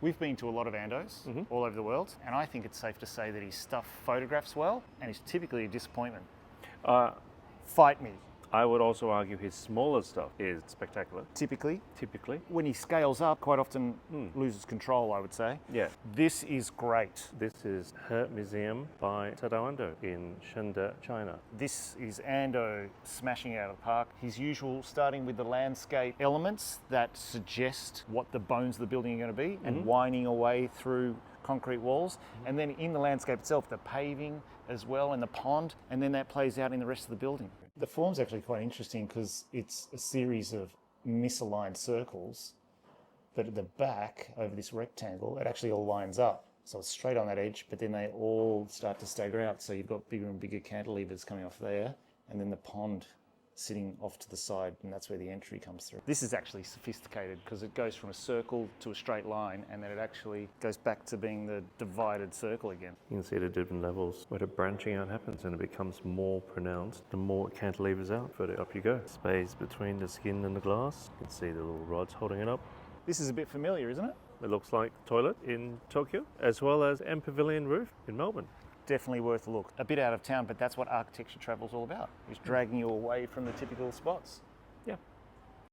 We've been to a lot of Andos all over the world, and I think it's safe to say that his stuff photographs well and is typically a disappointment. Fight me. I would also argue his smaller stuff is spectacular. Typically. When He scales up, quite often loses control, I would say. Yeah. This is great. This is Her Museum by Tadao Ando in Shunde, China. This is Ando smashing out of the park. His usual, starting with the landscape elements that suggest what the bones of the building are going to be and winding away through concrete walls. And then in the landscape itself, the paving as well and the pond, and then that plays out in the rest of the building. The form's actually quite interesting because it's a series of misaligned circles, but at the back, over this rectangle, it actually all lines up. So it's straight on that edge, but then they all start to stagger out. So you've got bigger and bigger cantilevers coming off there, and then the pond sitting off to the side, and that's where the entry comes through. This is actually sophisticated because it goes from a circle to a straight line, and then it actually goes back to being the divided circle again. You can see the different levels where the branching out happens and it becomes more pronounced. The more it cantilevers out, further up you go. Space between the skin and the glass. You can see the little rods holding it up. This is a bit familiar, isn't it? It looks like toilet in Tokyo, as well as M Pavilion roof in Melbourne. Definitely worth a look. A bit out of town, but that's what architecture travel's all about, is dragging you away from the typical spots. Yeah.